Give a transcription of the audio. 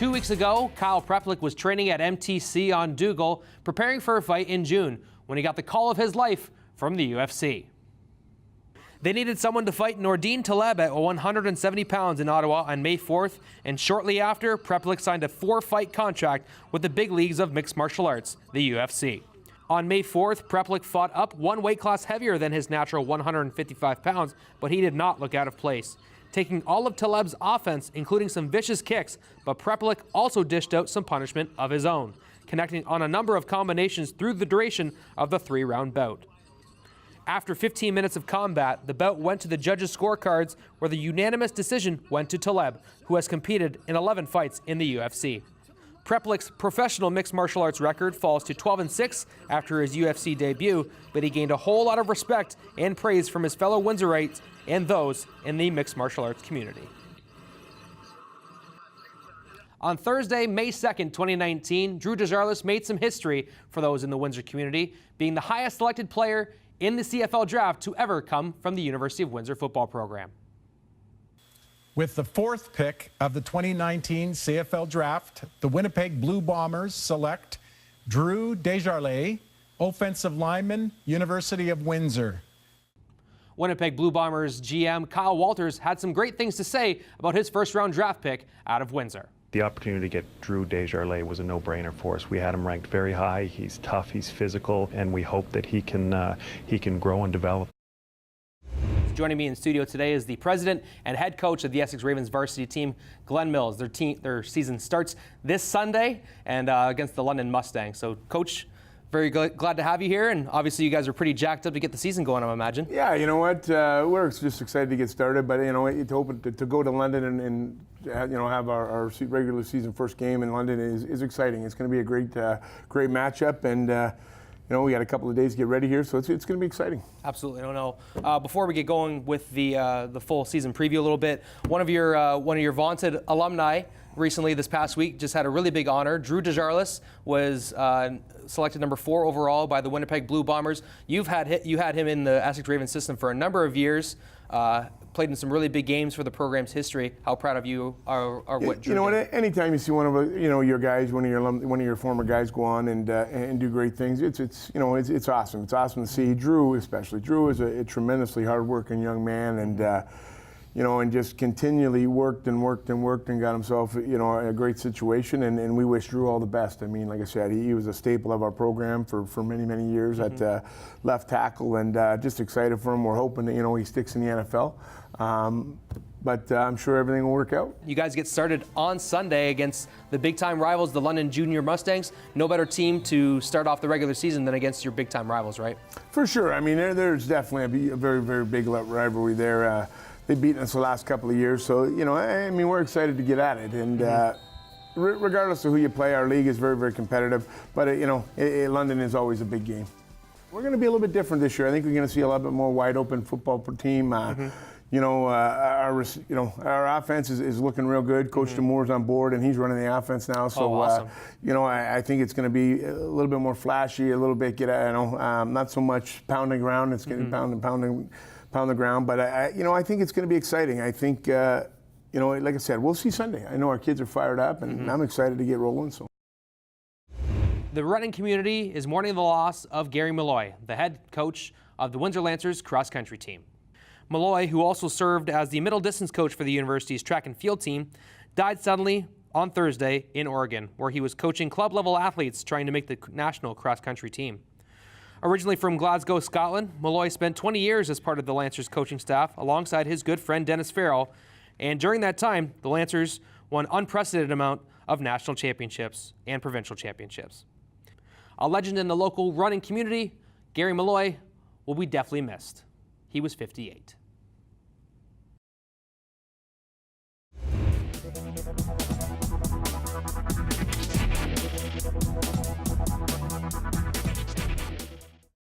2 weeks ago, Kyle Prepolec was training at MTC on Dougal, preparing for a fight in June, when he got the call of his life from the UFC. They needed someone to fight Nordine Taleb at 170 pounds in Ottawa on May 4th, and shortly after, Prepolec signed a 4-fight contract with the big leagues of mixed martial arts, the UFC. On May 4th, Prepolec fought up 1 weight class heavier than his natural 155 pounds, but he did not look out of place, taking all of Taleb's offense, including some vicious kicks, but Prepolec also dished out some punishment of his own, connecting on a number of combinations through the duration of the 3-round bout. After 15 minutes of combat, the bout went to the judges' scorecards, where the unanimous decision went to Taleb, who has competed in 11 fights in the UFC. Prepolec's professional mixed martial arts record falls to 12-6 after his UFC debut, but he gained a whole lot of respect and praise from his fellow Windsorites and those in the mixed martial arts community. On Thursday, May 2nd, 2019, Drew Desjarlais made some history for those in the Windsor community, being the highest selected player in the CFL draft to ever come from the University of Windsor football program. With the 4th pick of the 2019 CFL draft, the Winnipeg Blue Bombers select Drew Desjarlais, offensive lineman, University of Windsor. Winnipeg Blue Bombers GM Kyle Walters had some great things to say about his first-round draft pick out of Windsor. The opportunity to get Drew Desjarlais was a no-brainer for us. We had him ranked very high. He's tough, he's physical, and we hope that he can grow and develop. Joining me in studio today is the president and head coach of the Essex Ravens varsity team, Glen Mills. Their season starts this Sunday and against the London Mustangs. So, Coach, very glad to have you here, and obviously you guys are pretty jacked up to get the season going, I imagine. Yeah, you know what, we're just excited to get started, but you know, to go to London and you know, have our regular season first game in London is exciting. It's going to be a great matchup, and you know, we got a couple of days to get ready here, so it's going to be exciting. Absolutely. I don't know. Before we get going with the full season preview a little bit, one of your vaunted alumni recently this past week just had a really big honor. Drew Desjarlais was selected number 4 overall by the Winnipeg Blue Bombers. You had him in the Essex Ravens system for a number of years. Played in some really big games for the program's history. How proud of you are what Drew You know did? what? Anytime you see one of your guys, one of your former guys go on and do great things, it's awesome. It's awesome to see. Drew especially. Drew is a tremendously hardworking young man, and and just continually worked and got himself in a great situation, and we wish Drew all the best. I mean, like I said, he was a staple of our program for many years at left tackle, and just excited for him. We're hoping that he sticks in the NFL. But I'm sure everything will work out. You guys get started on Sunday against the big-time rivals, the London Junior Mustangs. No better team to start off the regular season than against your big-time rivals, right? For sure. I mean, there's definitely a very big rivalry there. They've beaten us the last couple of years, so I mean, we're excited to get at it. And regardless of who you play, our league is very competitive. But London is always a big game. We're going to be a little bit different this year. I think we're going to see a lot bit more wide open football per team. Our offense is looking real good. Coach Demore's on board, and he's running the offense now. So, awesome. I think it's going to be a little bit more flashy, a little bit not so much pounding ground. It's going to be pound the ground, but I think it's going to be exciting. I think like I said, we'll see Sunday. I know our kids are fired up, and I'm excited to get rolling. So. The running community is mourning the loss of Gary Malloy, the head coach of the Windsor Lancers cross-country team. Malloy, who also served as the middle distance coach for the university's track and field team, died suddenly on Thursday in Oregon, where he was coaching club-level athletes trying to make the national cross-country team. Originally from Glasgow, Scotland, Malloy spent 20 years as part of the Lancers coaching staff alongside his good friend Dennis Farrell, and during that time, the Lancers won unprecedented amount of national championships and provincial championships. A legend in the local running community, Gary Malloy will be definitely missed. He was 58.